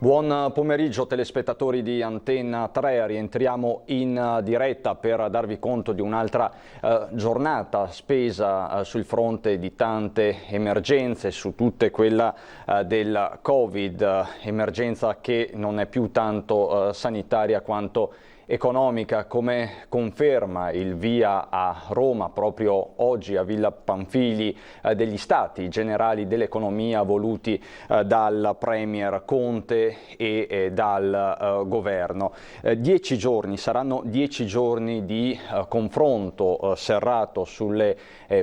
Buon pomeriggio telespettatori di Antenna 3, rientriamo in diretta per darvi conto di un'altra giornata spesa sul fronte di tante emergenze, su tutte quella del Covid, emergenza che non è più tanto sanitaria quanto economica, come conferma il via a Roma proprio oggi a Villa Pamphili degli Stati Generali dell'Economia voluti dal Premier Conte e dal Governo. 10 giorni, saranno 10 giorni di confronto serrato sulle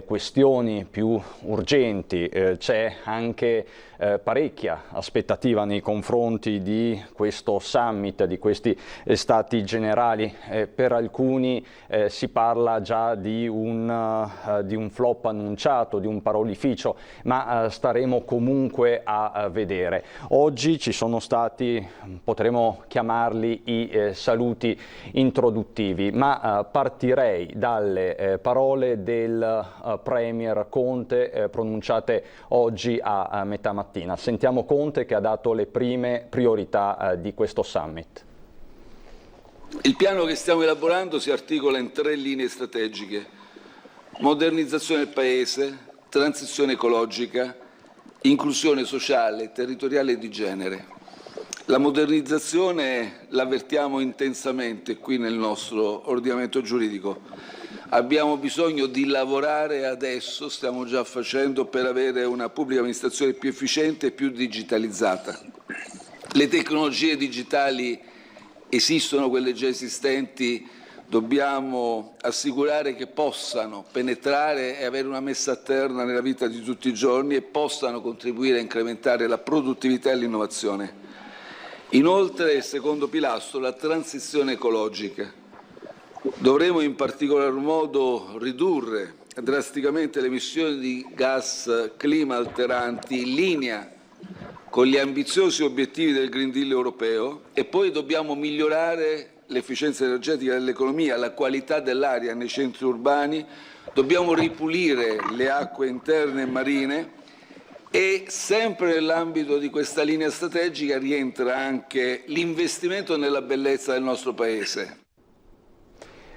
questioni più urgenti. C'è anche parecchia aspettativa nei confronti di questo summit, di questi Stati Generali. Per alcuni si parla già di un flop annunciato, di un parolificio, ma staremo comunque a vedere. Oggi ci sono stati, potremmo chiamarli i saluti introduttivi, ma partirei dalle parole del Premier Conte pronunciate oggi a metà mattina. Sentiamo Conte che ha dato le prime priorità di questo summit. Il piano che stiamo elaborando si articola in 3 linee strategiche: modernizzazione del Paese, transizione ecologica, inclusione sociale, territoriale e di genere. La modernizzazione l'avvertiamo intensamente qui nel nostro ordinamento giuridico. Abbiamo bisogno di lavorare adesso, stiamo già facendo, per avere una pubblica amministrazione più efficiente e più digitalizzata. Le tecnologie digitali esistono, quelle già esistenti, dobbiamo assicurare che possano penetrare e avere una messa a terra nella vita di tutti i giorni e possano contribuire a incrementare la produttività e l'innovazione. Inoltre, il secondo pilastro, la transizione ecologica. Dovremo in particolar modo ridurre drasticamente le emissioni di gas clima alteranti in linea con gli ambiziosi obiettivi del Green Deal europeo, e poi dobbiamo migliorare l'efficienza energetica dell'economia, la qualità dell'aria nei centri urbani, dobbiamo ripulire le acque interne e marine, e sempre nell'ambito di questa linea strategica rientra anche l'investimento nella bellezza del nostro Paese.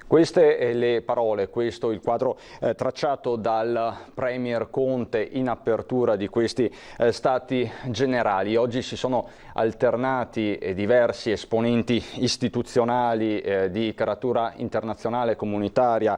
Queste le parole, questo il quadro tracciato dal Premier Conte in apertura di questi Stati Generali. Oggi si sono alternati diversi esponenti istituzionali di caratura internazionale, comunitaria,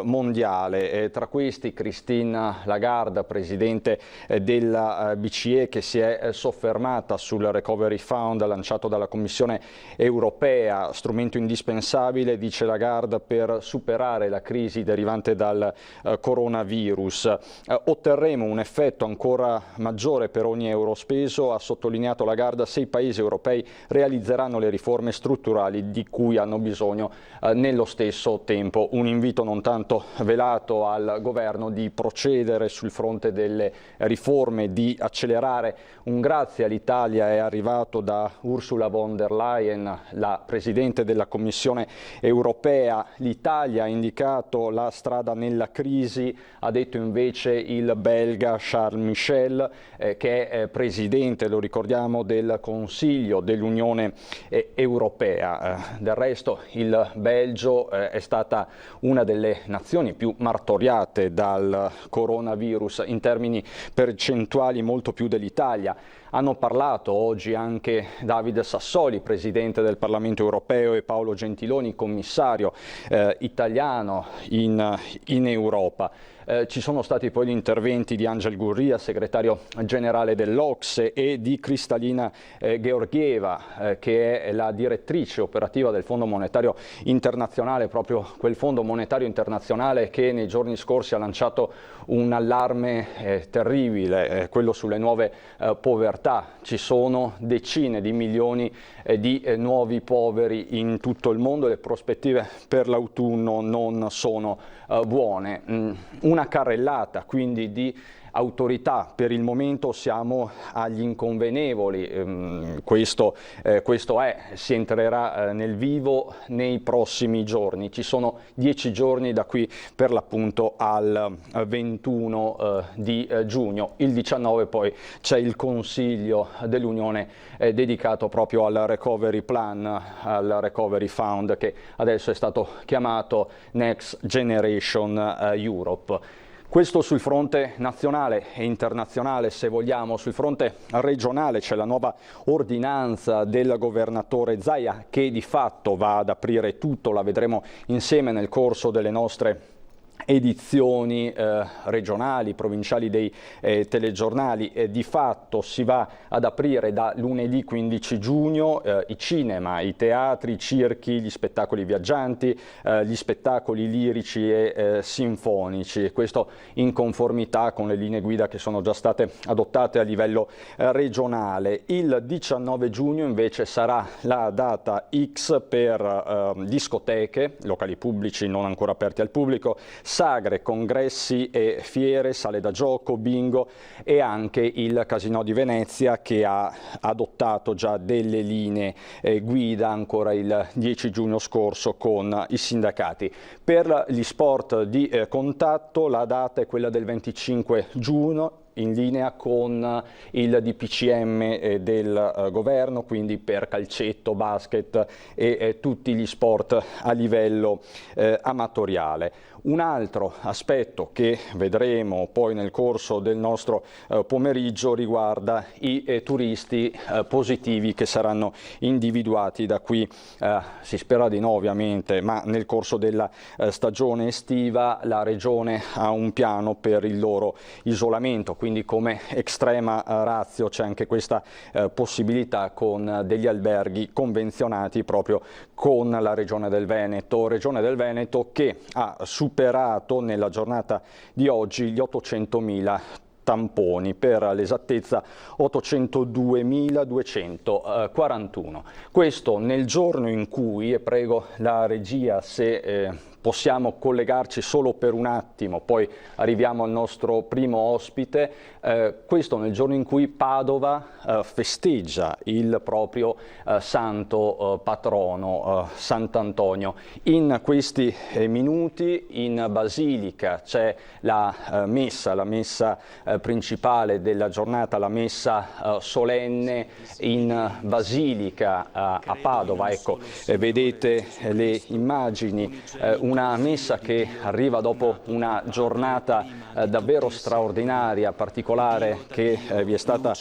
mondiale. Tra questi Christine Lagarde, Presidente della BCE, che si è soffermata sul Recovery Fund lanciato dalla Commissione europea, strumento indispensabile, dice Lagarde, per superare la crisi derivante dal coronavirus. Otterremo un effetto ancora maggiore per ogni euro speso, ha sottolineato Lagarde. 6 paesi europei realizzeranno le riforme strutturali di cui hanno bisogno nello stesso tempo. Un invito non tanto velato al governo di procedere sul fronte delle riforme, di accelerare. Un grazie all'Italia è arrivato da Ursula von der Leyen, la Presidente della Commissione europea. L'Italia ha indicato la strada nella crisi, ha detto invece il belga Charles Michel, che è Presidente, lo ricordiamo, del Consiglio dell'Unione Europea. Del resto il Belgio è stata una delle nazioni più martoriate dal coronavirus, in termini percentuali molto più dell'Italia. Hanno parlato oggi anche David Sassoli, Presidente del Parlamento europeo, e Paolo Gentiloni, commissario italiano in Europa. Ci sono stati poi gli interventi di Angel Gurria, segretario generale dell'OCSE, e di Kristalina Georgieva, che è la direttrice operativa del Fondo Monetario Internazionale, proprio quel Fondo Monetario Internazionale che nei giorni scorsi ha lanciato un allarme terribile, quello sulle nuove povertà. Ci sono decine di milioni di nuovi poveri in tutto il mondo e le prospettive per l'autunno non sono buone. Una carrellata quindi di autorità. Per il momento siamo agli inconvenevoli, questo si entrerà nel vivo nei prossimi giorni. Ci sono 10 giorni da qui per l'appunto al 21 di giugno. Il 19 poi c'è il Consiglio dell'Unione dedicato proprio al Recovery Plan, al Recovery Fund, che adesso è stato chiamato Next Generation Europe. Questo sul fronte nazionale e internazionale, se vogliamo. Sul fronte regionale c'è la nuova ordinanza del governatore Zaia che di fatto va ad aprire tutto, la vedremo insieme nel corso delle nostre edizioni regionali, provinciali dei telegiornali. Di fatto si va ad aprire da lunedì 15 giugno i cinema, i teatri, i circhi, gli spettacoli viaggianti, gli spettacoli lirici e sinfonici, questo in conformità con le linee guida che sono già state adottate a livello regionale. Il 19 giugno invece sarà la data X per discoteche, locali pubblici non ancora aperti al pubblico, sagre, congressi e fiere, sale da gioco, bingo e anche il Casinò di Venezia che ha adottato già delle linee guida ancora il 10 giugno scorso con i sindacati. Per gli sport di contatto la data è quella del 25 giugno, in linea con il DPCM del governo, quindi per calcetto, basket e tutti gli sport a livello amatoriale. Un altro aspetto che vedremo poi nel corso del nostro pomeriggio riguarda i turisti positivi che saranno individuati da qui, si spera di no ovviamente, ma nel corso della stagione estiva la Regione ha un piano per il loro isolamento, quindi come extrema ratio c'è anche questa possibilità con degli alberghi convenzionati proprio con la Regione del Veneto che ha superato nella giornata di oggi gli 800.000 tamponi, per l'esattezza 802.241. Questo nel giorno in cui, e prego la regia se possiamo collegarci solo per un attimo, poi arriviamo al nostro primo ospite, questo nel giorno in cui Padova festeggia il proprio santo patrono, Sant'Antonio. In questi minuti in Basilica c'è la messa principale della giornata, la messa solenne in Basilica a Padova. Ecco, vedete le immagini, una messa che arriva dopo una giornata davvero straordinaria, particolare, che vi è stata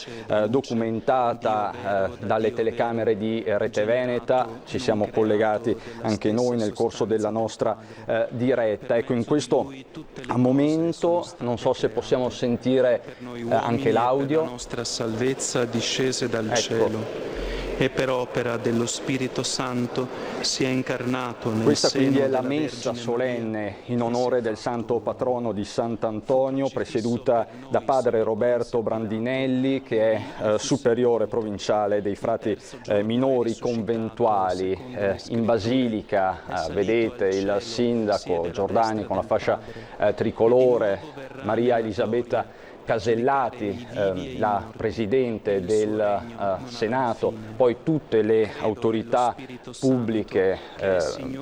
documentata dalle telecamere di Rete Veneta. Ci siamo collegati anche noi nel corso della nostra diretta. Ecco, in questo momento non so se possiamo sentire anche l'audio. La nostra salvezza discese dal cielo e per opera dello Spirito Santo si è incarnato nel Questa quindi è la della messa Vergine solenne in onore del santo patrono di Sant'Antonio, presieduta da padre Roberto Brandinelli, che è superiore provinciale dei frati minori conventuali. In Basilica vedete il sindaco Giordani con la fascia tricolore, Maria Elisabetta Casellati, la Presidente del Senato, poi tutte le autorità pubbliche,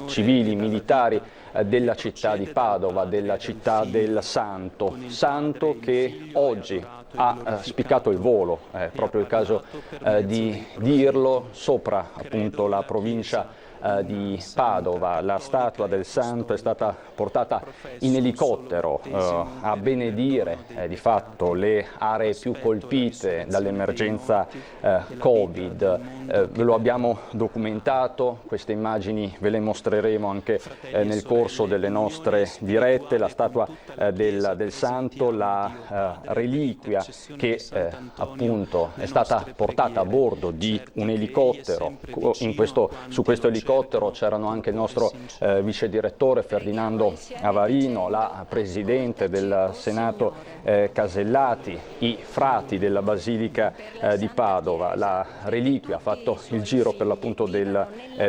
civili, militari della città di Padova, della città del Santo che oggi ha spiccato il volo, è proprio il caso di dirlo, sopra appunto la provincia di Padova. La statua del Santo è stata portata in elicottero a benedire di fatto le aree più colpite dall'emergenza Covid. Ve lo abbiamo documentato, queste immagini ve le mostreremo anche nel corso delle nostre dirette. La statua del Santo, la reliquia famiglia che appunto è stata portata a bordo di un elicottero. Su questo elicottero c'erano anche il nostro vice direttore Ferdinando Avarino, la presidente del Senato Casellati, i frati della Basilica di Padova. La reliquia ha fatto il giro per l'appunto del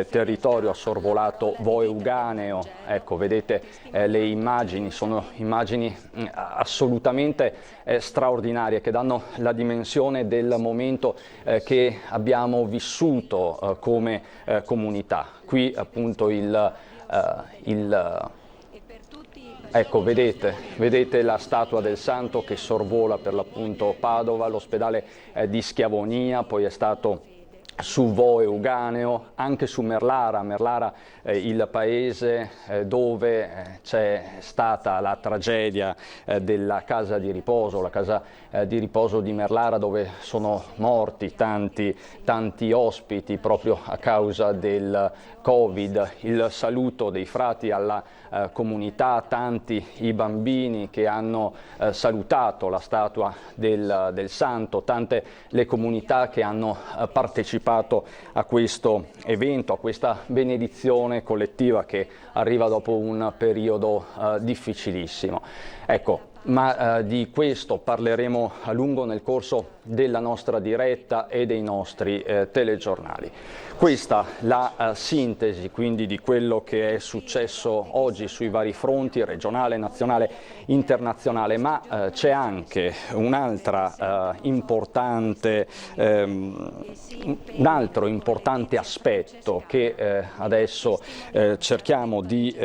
territorio, ha sorvolato Vo Euganeo. Ecco, vedete le immagini, sono immagini assolutamente straordinarie che danno la dimensione del momento che abbiamo vissuto come comunità. Qui appunto ecco, vedete la statua del santo che sorvola per l'appunto Padova, l'ospedale di Schiavonia, poi è stato su Vo Euganeo, anche su Merlara, il paese dove c'è stata la tragedia della casa di riposo, la casa di riposo di Merlara, dove sono morti tanti ospiti proprio a causa del Covid. Il saluto dei frati alla comunità, tanti i bambini che hanno salutato la statua del santo, tante le comunità che hanno partecipato a questo evento, a questa benedizione collettiva che arriva dopo un periodo difficilissimo. Ecco, ma di questo parleremo a lungo nel corso della nostra diretta e dei nostri telegiornali. Questa la sintesi quindi di quello che è successo oggi sui vari fronti, regionale, nazionale, internazionale, ma c'è anche un altro importante aspetto che adesso cerchiamo di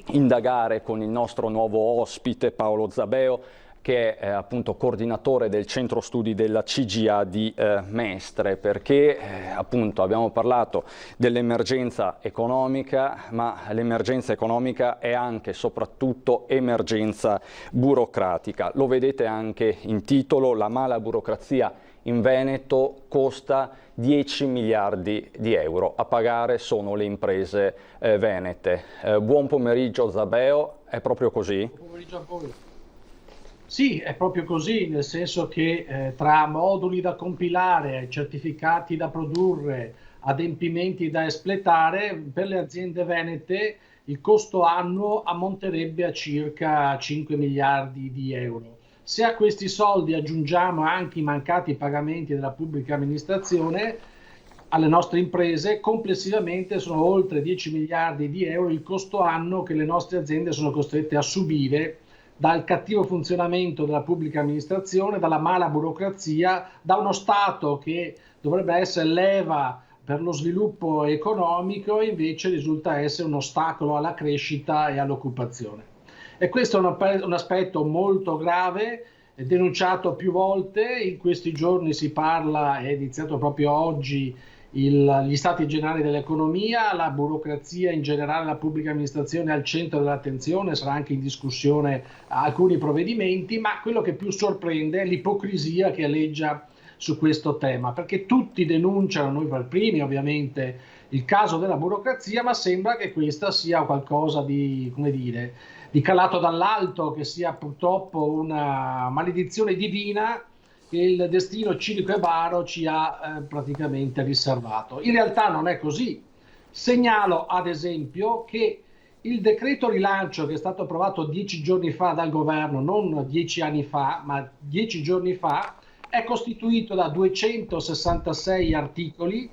indagare con il nostro nuovo ospite Paolo Zabeo, che è appunto coordinatore del centro studi della CGA di Mestre, perché appunto abbiamo parlato dell'emergenza economica, ma l'emergenza economica è anche e soprattutto emergenza burocratica. Lo vedete anche in titolo: la mala burocrazia in Veneto costa 10 miliardi di euro, a pagare sono le imprese venete. Buon pomeriggio Zabeo, è proprio così? Buon pomeriggio a voi. Sì, è proprio così, nel senso che tra moduli da compilare, certificati da produrre, adempimenti da espletare, per le aziende venete il costo annuo ammonterebbe a circa 5 miliardi di euro. Se a questi soldi aggiungiamo anche i mancati pagamenti della pubblica amministrazione, alle nostre imprese complessivamente sono oltre 10 miliardi di euro il costo annuo che le nostre aziende sono costrette a subire dal cattivo funzionamento della pubblica amministrazione, dalla mala burocrazia, da uno Stato che dovrebbe essere leva per lo sviluppo economico e invece risulta essere un ostacolo alla crescita e all'occupazione. E questo è un aspetto molto grave, denunciato più volte. In questi giorni si parla, è iniziato proprio oggi, gli stati generali dell'economia, la burocrazia in generale, la pubblica amministrazione al centro dell'attenzione, sarà anche in discussione alcuni provvedimenti, ma quello che più sorprende è l'ipocrisia che aleggia su questo tema, perché tutti denunciano, noi per primi ovviamente, il caso della burocrazia, ma sembra che questa sia qualcosa di, come dire, di calato dall'alto, che sia purtroppo una maledizione divina che il destino cinico e baro ci ha praticamente riservato. In realtà non è così. Segnalo ad esempio che il decreto rilancio che è stato approvato 10 giorni fa dal governo, non 10 anni fa, ma 10 giorni fa, è costituito da 266 articoli.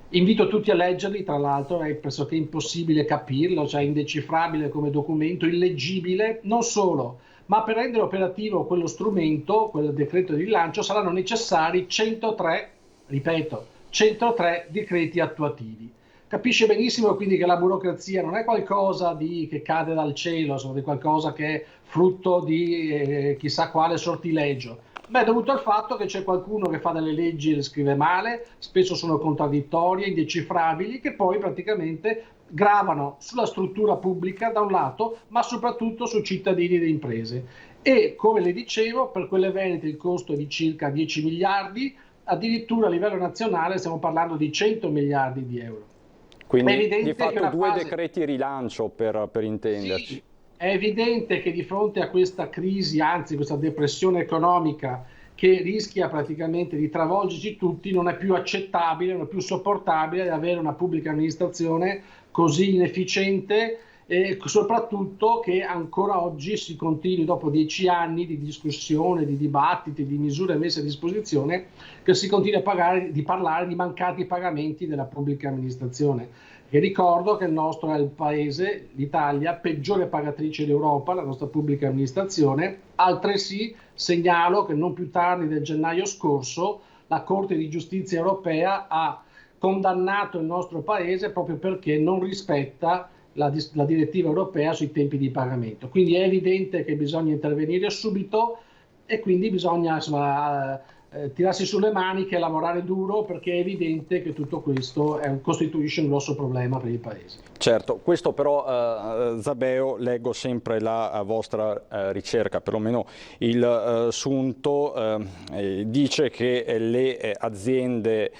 Invito tutti a leggerli, tra l'altro è pressoché impossibile capirlo, cioè indecifrabile come documento, illeggibile. Non solo, ma per rendere operativo quello strumento, quel decreto di rilancio, saranno necessari 103, ripeto, 103 decreti attuativi. Capisce benissimo quindi che la burocrazia non è qualcosa che cade dal cielo, sono di qualcosa che è frutto di chissà quale sortileggio. Beh, dovuto al fatto che c'è qualcuno che fa delle leggi e le scrive male, spesso sono contraddittorie, indecifrabili, che poi praticamente gravano sulla struttura pubblica da un lato, ma soprattutto su cittadini e imprese. E, come le dicevo, per quelle venete il costo è di circa 10 miliardi, addirittura a livello nazionale stiamo parlando di 100 miliardi di euro. Quindi di fatto due decreti rilancio per intenderci. Sì, è evidente che di fronte a questa crisi, anzi questa depressione economica che rischia praticamente di travolgerci tutti, non è più accettabile, non è più sopportabile avere una pubblica amministrazione così inefficiente e soprattutto che ancora oggi si continui, dopo 10 anni di discussione, di dibattiti, di misure messe a disposizione, che si continui di parlare di mancati pagamenti della pubblica amministrazione. E ricordo che il nostro è il paese, l'Italia, peggiore pagatrice d'Europa, la nostra pubblica amministrazione. Altresì segnalo che non più tardi del gennaio scorso la Corte di Giustizia europea ha condannato il nostro paese proprio perché non rispetta la direttiva europea sui tempi di pagamento. Quindi è evidente che bisogna intervenire subito e quindi bisogna tirarsi sulle maniche e lavorare duro, perché è evidente che tutto questo costituisce un grosso problema per il Paese. Certo, questo però Zabeo, leggo sempre la vostra ricerca, perlomeno il sunto, dice che le aziende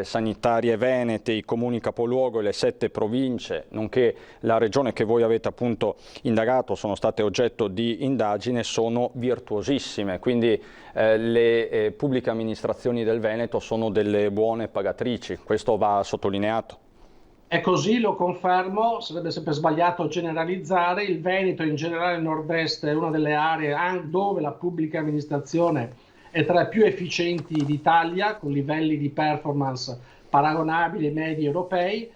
sanitarie venete, i comuni capoluogo e le 7 province, nonché la regione che voi avete appunto indagato, sono state oggetto di indagine, sono virtuosissime, quindi le pubbliche amministrazioni del Veneto sono delle buone pagatrici, questo va sottolineato. È così, lo confermo, sarebbe sempre sbagliato generalizzare. Il Veneto, in generale il nord-est, è una delle aree dove la pubblica amministrazione è tra le più efficienti d'Italia, con livelli di performance paragonabili ai medi europei,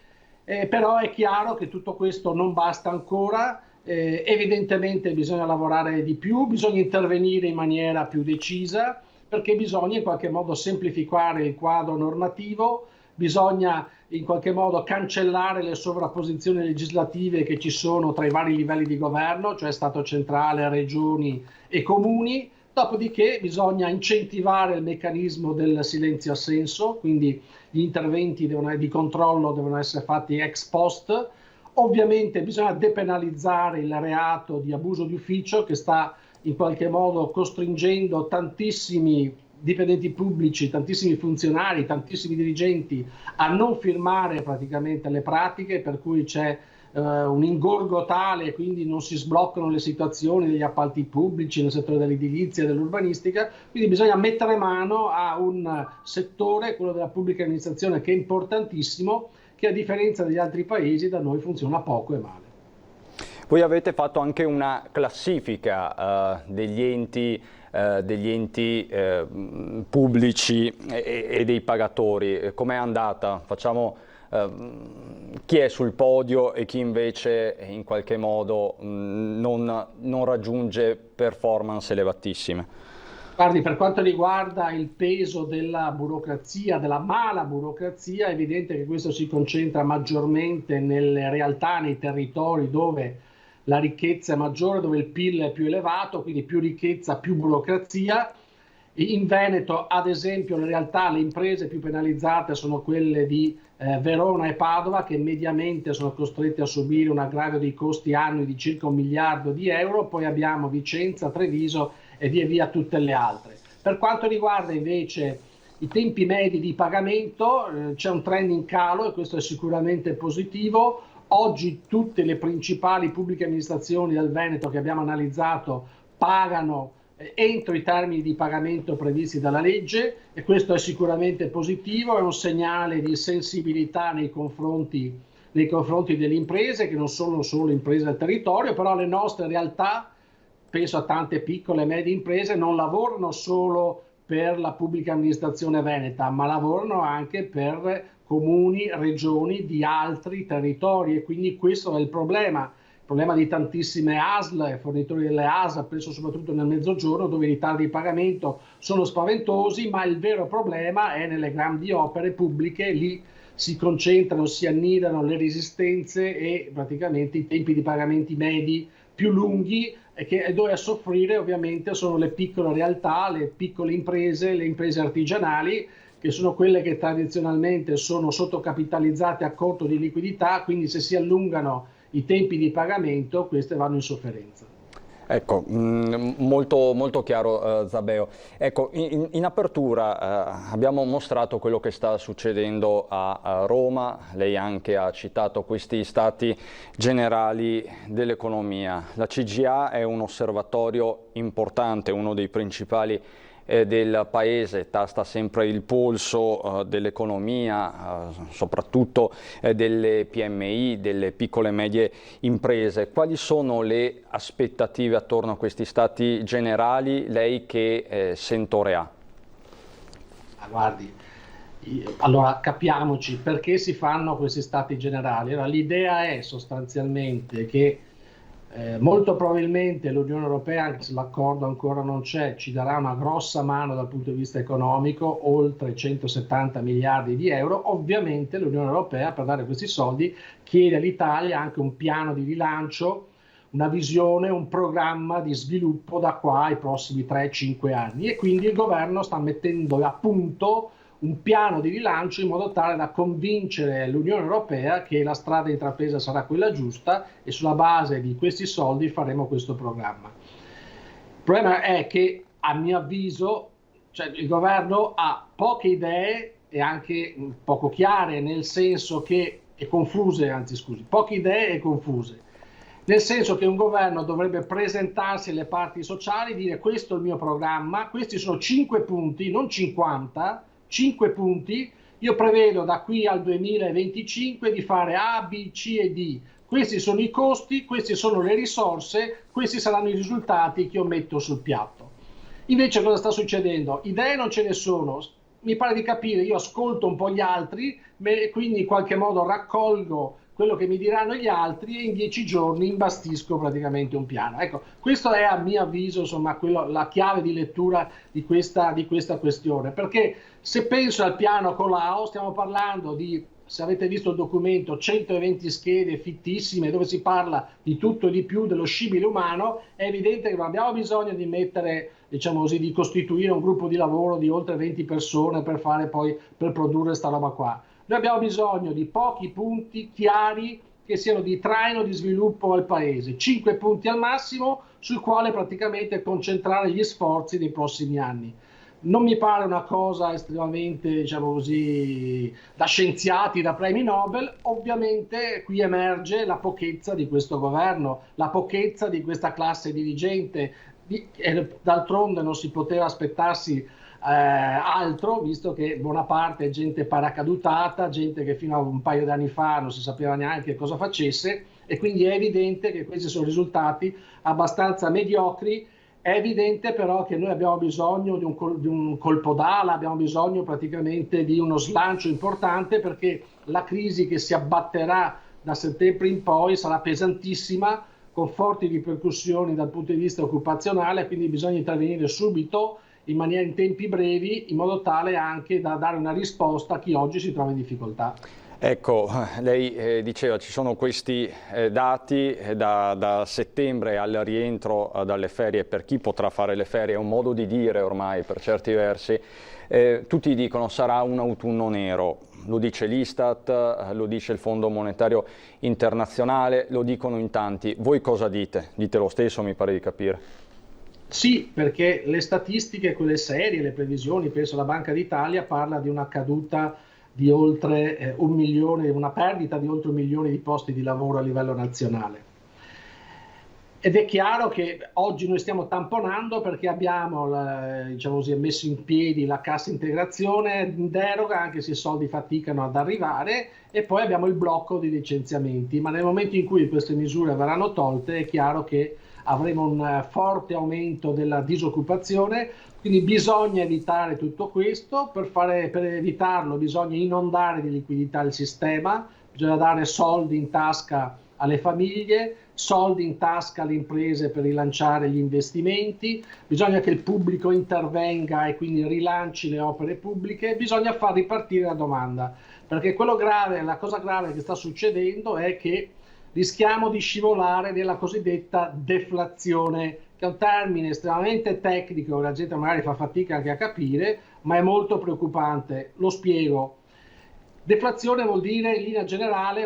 però è chiaro che tutto questo non basta ancora. Evidentemente bisogna lavorare di più, bisogna intervenire in maniera più decisa, perché bisogna in qualche modo semplificare il quadro normativo, bisogna in qualche modo cancellare le sovrapposizioni legislative che ci sono tra i vari livelli di governo, cioè Stato centrale, regioni e comuni. Dopodiché bisogna incentivare il meccanismo del silenzio assenso, quindi gli interventi di controllo devono essere fatti ex post. Ovviamente bisogna depenalizzare il reato di abuso di ufficio, che sta in qualche modo costringendo tantissimi dipendenti pubblici, tantissimi funzionari, tantissimi dirigenti a non firmare praticamente le pratiche, per cui c'è un ingorgo tale, quindi non si sbloccano le situazioni degli appalti pubblici nel settore dell'edilizia e dell'urbanistica. Quindi bisogna mettere mano a un settore, quello della pubblica amministrazione, che è importantissimo, che a differenza degli altri paesi da noi funziona poco e male. Voi avete fatto anche una classifica degli enti pubblici e dei pagatori. Com'è andata? Facciamo chi è sul podio e chi invece in qualche modo non raggiunge performance elevatissime. Guardi, per quanto riguarda il peso della burocrazia, della mala burocrazia, è evidente che questo si concentra maggiormente nelle realtà, nei territori dove la ricchezza è maggiore, dove il PIL è più elevato, quindi più ricchezza, più burocrazia. In Veneto, ad esempio, in realtà le imprese più penalizzate sono quelle di Verona e Padova, che mediamente sono costrette a subire un aggravio dei costi annui di circa 1 miliardo di euro, poi abbiamo Vicenza, Treviso e via via tutte le altre. Per quanto riguarda invece i tempi medi di pagamento, c'è un trend in calo e questo è sicuramente positivo. Oggi tutte le principali pubbliche amministrazioni del Veneto che abbiamo analizzato pagano entro i termini di pagamento previsti dalla legge, e questo è sicuramente positivo, è un segnale di sensibilità nei confronti delle imprese, che non sono solo imprese del territorio, però le nostre realtà, penso a tante piccole e medie imprese, non lavorano solo per la pubblica amministrazione veneta, ma lavorano anche per comuni, regioni di altri territori, e quindi questo è il problema di tantissime ASL, fornitori delle ASL, penso soprattutto nel Mezzogiorno, dove i ritardi di pagamento sono spaventosi, ma il vero problema è nelle grandi opere pubbliche. Lì si concentrano, si annidano le resistenze e praticamente i tempi di pagamenti medi più lunghi, e dove a soffrire ovviamente sono le piccole realtà, le piccole imprese, le imprese artigianali, che sono quelle che tradizionalmente sono sottocapitalizzate a corto di liquidità, quindi se si allungano i tempi di pagamento, queste vanno in sofferenza. Ecco, molto, molto chiaro Zabeo. Ecco, in apertura abbiamo mostrato quello che sta succedendo a Roma, lei anche ha citato questi stati generali dell'economia. La CGIA è un osservatorio importante, uno dei principali del Paese, tasta sempre il polso dell'economia, soprattutto delle PMI, delle piccole e medie imprese. Quali sono le aspettative attorno a questi stati generali, lei che sentore ha? Guardi, allora capiamoci perché si fanno questi stati generali. Allora, l'idea è sostanzialmente che molto probabilmente l'Unione Europea, anche se l'accordo ancora non c'è, ci darà una grossa mano dal punto di vista economico, oltre 170 miliardi di euro. Ovviamente l'Unione Europea, per dare questi soldi, chiede all'Italia anche un piano di rilancio, una visione, un programma di sviluppo da qua ai prossimi 3-5 anni, e quindi il governo sta mettendo a punto un piano di rilancio in modo tale da convincere l'Unione Europea che la strada intrapresa sarà quella giusta, e sulla base di questi soldi faremo questo programma. Il problema è che, a mio avviso, il governo ha poche idee e anche poco chiare, nel senso che, poche idee e confuse. Nel senso che un governo dovrebbe presentarsi alle parti sociali, dire: questo è il mio programma, questi sono 5 punti, non 50, 5 punti, io prevedo da qui al 2025 di fare A, B, C e D, questi sono i costi, queste sono le risorse, questi saranno i risultati che io metto sul piatto. Invece cosa sta succedendo? Idee non ce ne sono, mi pare di capire, io ascolto un po' gli altri, quindi in qualche modo raccolgo quello che mi diranno gli altri e in 10 giorni imbastisco praticamente un piano. Ecco, questo è a mio avviso, insomma, la chiave di lettura di questa questione, perché se penso al piano Colau stiamo parlando di, se avete visto il documento, 120 schede fittissime dove si parla di tutto e di più dello scibile umano. È evidente che non abbiamo bisogno di mettere, diciamo così, di costituire un gruppo di lavoro di oltre 20 persone per produrre sta roba qua. Noi abbiamo bisogno di pochi punti chiari che siano di traino di sviluppo al Paese, 5 punti al massimo sul quale praticamente concentrare gli sforzi dei prossimi anni. Non mi pare una cosa estremamente, diciamo così, da scienziati, da premi Nobel. Ovviamente qui emerge la pochezza di questo governo, la pochezza di questa classe dirigente, e d'altronde non si poteva aspettarsi altro, visto che buona parte è gente paracadutata, gente che fino a un paio di anni fa non si sapeva neanche cosa facesse, e quindi è evidente che questi sono risultati abbastanza mediocri. È evidente però che noi abbiamo bisogno di un colpo d'ala, abbiamo bisogno praticamente di uno slancio importante, perché la crisi che si abbatterà da settembre in poi sarà pesantissima, con forti ripercussioni dal punto di vista occupazionale, quindi bisogna intervenire subito, in tempi brevi, in modo tale anche da dare una risposta a chi oggi si trova in difficoltà. Ecco, lei diceva ci sono questi dati da settembre al rientro dalle ferie. Per chi potrà fare le ferie è un modo di dire ormai per certi versi. Tutti dicono sarà un autunno nero, lo dice l'Istat, lo dice il Fondo Monetario Internazionale, lo dicono in tanti. Voi cosa dite? Dite lo stesso, mi pare di capire. Sì, perché le statistiche, quelle serie, le previsioni, penso la Banca d'Italia parla di una caduta di oltre 1 milione, una perdita di oltre 1 milione di posti di lavoro a livello nazionale. Ed è chiaro che oggi noi stiamo tamponando perché abbiamo diciamo così, messo in piedi la cassa integrazione in deroga, anche se i soldi faticano ad arrivare, e poi abbiamo il blocco di licenziamenti. Ma nel momento in cui queste misure verranno tolte è chiaro che avremo un forte aumento della disoccupazione, quindi bisogna evitare tutto questo. Per evitarlo bisogna inondare di liquidità il sistema, bisogna dare soldi in tasca alle famiglie, soldi in tasca alle imprese per rilanciare gli investimenti, bisogna che il pubblico intervenga e quindi rilanci le opere pubbliche, bisogna far ripartire la domanda, perché la cosa grave che sta succedendo è che rischiamo di scivolare nella cosiddetta deflazione, che è un termine estremamente tecnico che la gente magari fa fatica anche a capire, ma è molto preoccupante. Lo spiego. Deflazione vuol dire in linea generale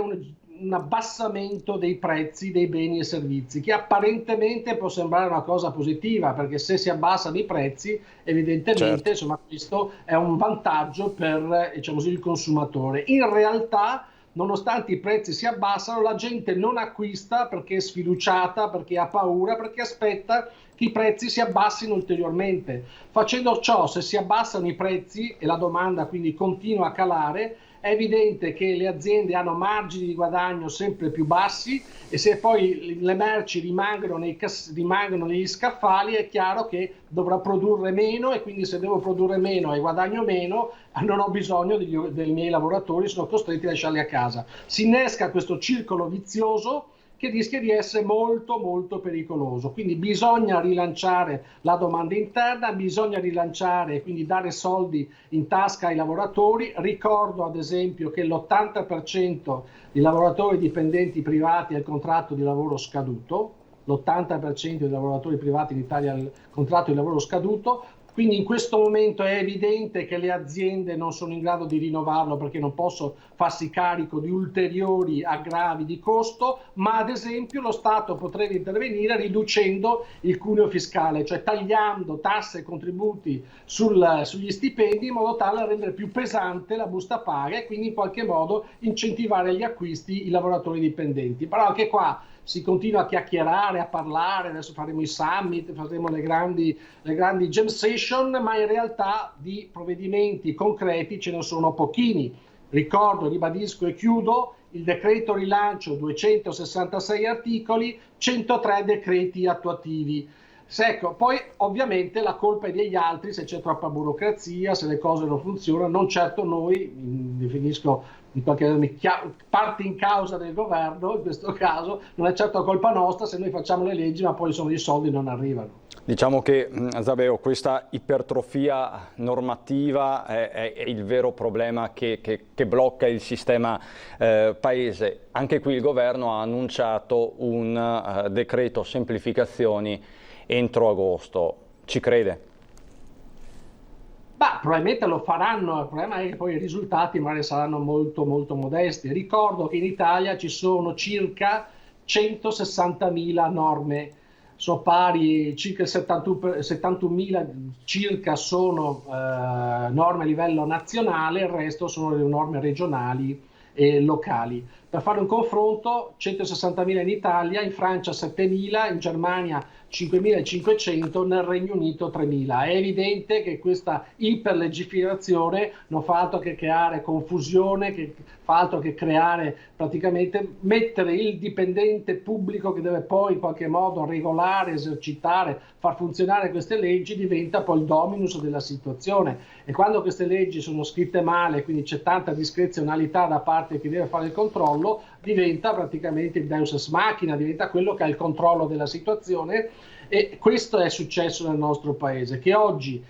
un abbassamento dei prezzi dei beni e servizi, che apparentemente può sembrare una cosa positiva, perché se si abbassano i prezzi, evidentemente, insomma, questo è un vantaggio per, diciamo così, il consumatore. In realtà, nonostante i prezzi si abbassano, la gente non acquista perché è sfiduciata, perché ha paura, perché aspetta che i prezzi si abbassino ulteriormente. Facendo ciò, se si abbassano i prezzi e la domanda quindi continua a calare, è evidente che le aziende hanno margini di guadagno sempre più bassi, e se poi le merci rimangono negli scaffali, è chiaro che dovrà produrre meno, e quindi se devo produrre meno e guadagno meno, non ho bisogno dei miei lavoratori, sono costretti a lasciarli a casa. Si innesca questo circolo vizioso che rischia di essere molto molto pericoloso. Quindi bisogna rilanciare la domanda interna, bisogna rilanciare e quindi dare soldi in tasca ai lavoratori. Ricordo ad esempio che l'80% di lavoratori dipendenti privati ha il contratto di lavoro scaduto, l'80% dei lavoratori privati in Italia ha il contratto di lavoro scaduto. Quindi in questo momento è evidente che le aziende non sono in grado di rinnovarlo, perché non posso farsi carico di ulteriori aggravi di costo, ma ad esempio lo Stato potrebbe intervenire riducendo il cuneo fiscale, cioè tagliando tasse e contributi sugli stipendi, in modo tale da rendere più pesante la busta paga e quindi in qualche modo incentivare gli acquisti i lavoratori dipendenti. Però anche qua si continua a chiacchierare, a parlare, adesso faremo i summit, faremo le grandi jam session, ma in realtà di provvedimenti concreti ce ne sono pochini. Ricordo, ribadisco e chiudo, il decreto rilancio, 266 articoli, 103 decreti attuativi. Ecco, poi ovviamente la colpa è degli altri se c'è troppa burocrazia, se le cose non funzionano, non certo noi, definisco in qualche modo parte in causa del governo, in questo caso non è certo colpa nostra se noi facciamo le leggi ma poi sono i soldi non arrivano. Diciamo che, Zabeo, questa ipertrofia normativa è il vero problema che blocca il sistema paese. Anche qui il governo ha annunciato un decreto semplificazioni entro agosto. Ci crede? Beh, probabilmente lo faranno, il problema è che poi i risultati magari saranno molto molto modesti. Ricordo che in Italia ci sono circa 160.000 norme, sono pari, circa 71.000 circa sono norme a livello nazionale, il resto sono le norme regionali e locali. Per fare un confronto, 160.000 in Italia, in Francia 7.000, in Germania 5.500, nel Regno Unito 3.000. È evidente che questa iperlegiferazione non fa altro che creare confusione, che fa altro che creare praticamente, mettere il dipendente pubblico che deve poi in qualche modo regolare, esercitare, far funzionare queste leggi, diventa poi il dominus della situazione. E quando queste leggi sono scritte male, quindi c'è tanta discrezionalità da parte di chi deve fare il controllo, diventa praticamente il deus ex machina, diventa quello che ha il controllo della situazione. E questo è successo nel nostro paese, che oggi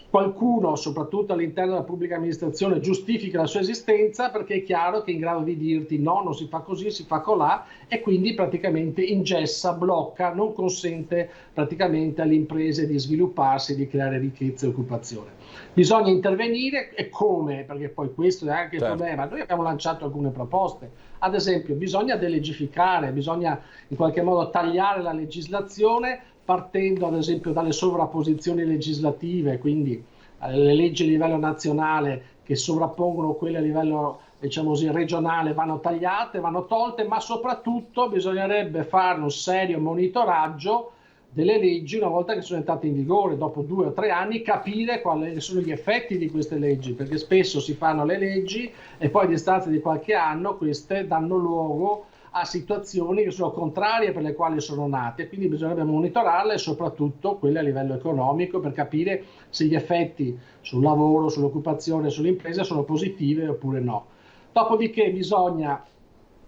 qualcuno, soprattutto all'interno della pubblica amministrazione, giustifica la sua esistenza perché è chiaro che è in grado di dirti no, non si fa così, si fa colà, e quindi praticamente ingessa, blocca, non consente praticamente alle imprese di svilupparsi, di creare ricchezza e occupazione. Bisogna intervenire, e come? Perché poi questo è anche il problema. Noi abbiamo lanciato alcune proposte, ad esempio bisogna delegificare, bisogna in qualche modo tagliare la legislazione, partendo ad esempio dalle sovrapposizioni legislative, quindi le leggi a livello nazionale che sovrappongono quelle a livello, diciamo così, regionale vanno tagliate, vanno tolte, ma soprattutto bisognerebbe fare un serio monitoraggio delle leggi una volta che sono entrate in vigore, dopo 2 o 3 anni, capire quali sono gli effetti di queste leggi, perché spesso si fanno le leggi e poi a distanza di qualche anno queste danno luogo a situazioni che sono contrarie per le quali sono nate, quindi bisognerebbe monitorarle, e soprattutto quelle a livello economico, per capire se gli effetti sul lavoro, sull'occupazione, sulle imprese sono positive oppure no. Dopodiché bisogna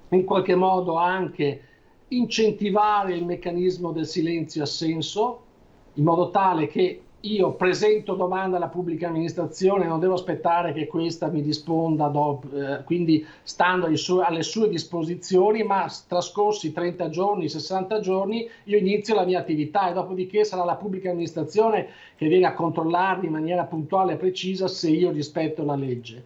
in qualche modo anche incentivare il meccanismo del silenzio assenso, in modo tale che io presento domanda alla pubblica amministrazione, non devo aspettare che questa mi risponda quindi stando alle sue disposizioni, ma trascorsi 30 giorni, 60 giorni, io inizio la mia attività, e dopodiché sarà la pubblica amministrazione che viene a controllarmi in maniera puntuale e precisa se io rispetto la legge.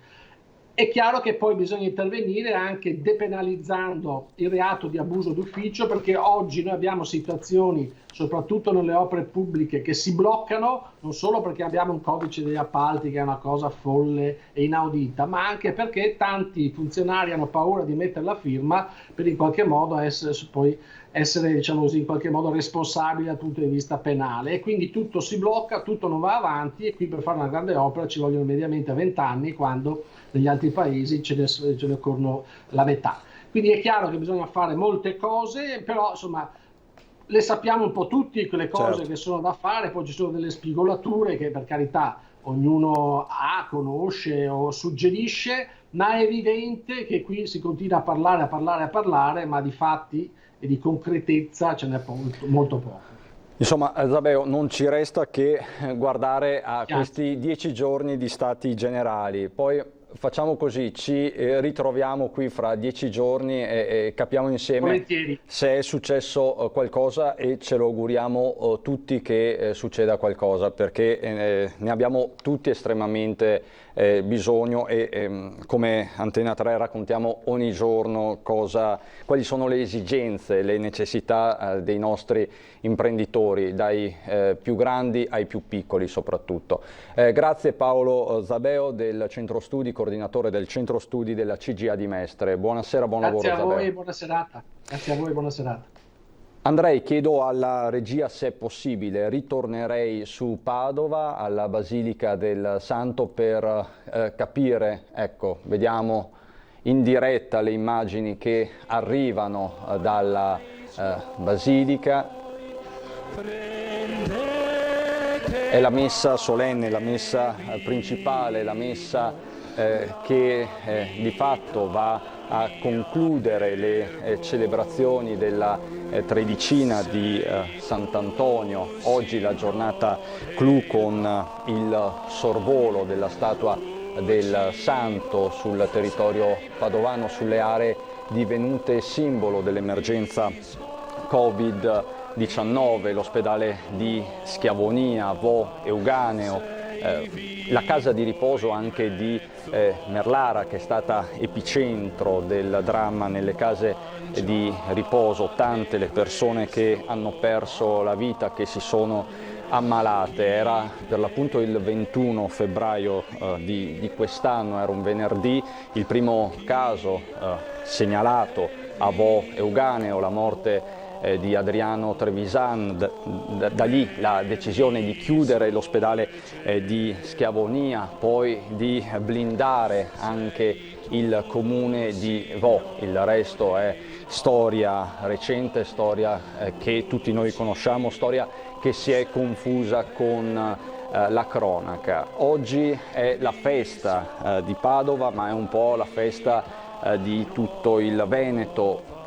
È chiaro che poi bisogna intervenire anche depenalizzando il reato di abuso d'ufficio, perché oggi noi abbiamo situazioni, soprattutto nelle opere pubbliche, che si bloccano non solo perché abbiamo un codice degli appalti che è una cosa folle e inaudita, ma anche perché tanti funzionari hanno paura di mettere la firma per in qualche modo essere diciamo così, in qualche modo responsabili dal punto di vista penale, e quindi tutto si blocca, tutto non va avanti, e qui per fare una grande opera ci vogliono mediamente 20 anni, quando negli altri paesi ce ne occorrono la metà. Quindi è chiaro che bisogna fare molte cose, però insomma le sappiamo un po' tutti quelle cose, certo, che sono da fare. Poi ci sono delle spigolature che per carità ognuno conosce o suggerisce, ma è evidente che qui si continua a parlare, ma di fatti e di concretezza ce n'è molto poco. Insomma, Zabeo, non ci resta che guardare a questi 10 giorni di stati generali. Poi facciamo così, ci ritroviamo qui fra 10 giorni e capiamo insieme volentieri se è successo qualcosa, e ce lo auguriamo tutti che succeda qualcosa, perché ne abbiamo tutti estremamente bisogno, e come Antena 3 raccontiamo ogni giorno quali sono le esigenze, le necessità dei nostri imprenditori, dai più grandi ai più piccoli soprattutto. Grazie Paolo Zabeo del Centro Studi, coordinatore del Centro Studi della CGIA di Mestre. Buonasera, buon lavoro Zabeo. Grazie a voi e buona serata. Grazie a voi e buona serata. Andrei, chiedo alla regia se è possibile, ritornerei su Padova, alla Basilica del Santo, per capire, ecco, vediamo in diretta le immagini che arrivano dalla Basilica. È la messa solenne, la messa principale, la messa che di fatto va a concludere le celebrazioni della tredicina di Sant'Antonio. Oggi la giornata clou con il sorvolo della statua del Santo sul territorio padovano, sulle aree divenute simbolo dell'emergenza Covid-19, l'ospedale di Schiavonia, Vo Euganeo, la casa di riposo anche di Merlara, che è stata epicentro del dramma nelle case di riposo, tante le persone che hanno perso la vita, che si sono ammalate. Era per l'appunto il 21 febbraio di quest'anno, era un venerdì, il primo caso segnalato a Vo Euganeo, la morte di Adriano Trevisan. Da lì la decisione di chiudere l'ospedale di Schiavonia, poi di blindare anche il comune di Vo. Il resto è storia recente, storia che tutti noi conosciamo, storia che si è confusa con la cronaca. Oggi è la festa di Padova, ma è un po' la festa di tutto il Veneto.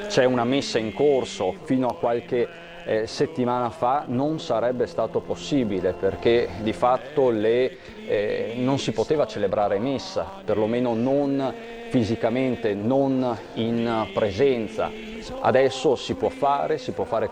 C'è una messa in corso. Fino a qualche settimana fa non sarebbe stato possibile, perché di fatto non si poteva celebrare messa, perlomeno non fisicamente, non in presenza. Adesso si può fare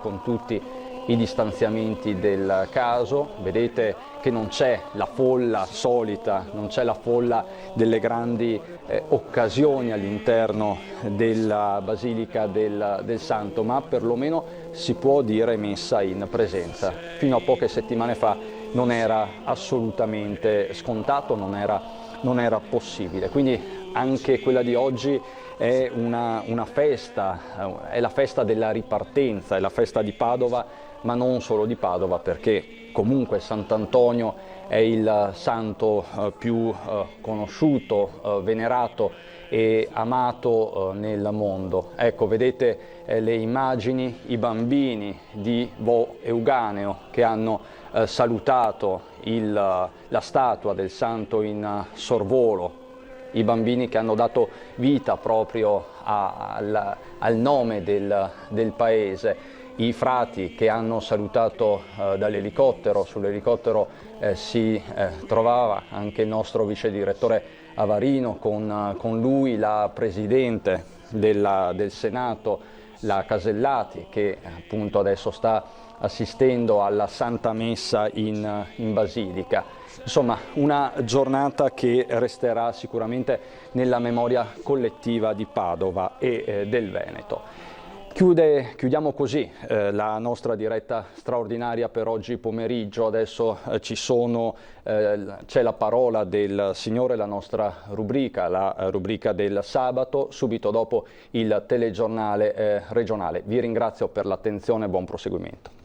con tutti i distanziamenti del caso. Vedete che non c'è la folla solita, non c'è la folla delle grandi occasioni all'interno della Basilica del Santo, ma perlomeno si può dire messa in presenza. Fino a poche settimane fa non era assolutamente scontato, non era possibile. Quindi anche quella di oggi è una festa, è la festa della ripartenza, è la festa di Padova, ma non solo di Padova, perché comunque Sant'Antonio è il santo più conosciuto, venerato e amato nel mondo. Ecco, vedete le immagini, i bambini di Vo Euganeo che hanno salutato la statua del santo in sorvolo, i bambini che hanno dato vita proprio al nome del paese, i frati che hanno salutato dall'elicottero. Sull'elicottero si trovava anche il nostro vice direttore Avarino, con lui la presidente del Senato, la Casellati, che appunto adesso sta assistendo alla Santa Messa in Basilica. Insomma, una giornata che resterà sicuramente nella memoria collettiva di Padova e del Veneto. Chiudiamo così la nostra diretta straordinaria per oggi pomeriggio. Adesso c'è la parola del Signore, la nostra rubrica, la rubrica del sabato, subito dopo il telegiornale regionale. Vi ringrazio per l'attenzione e buon proseguimento.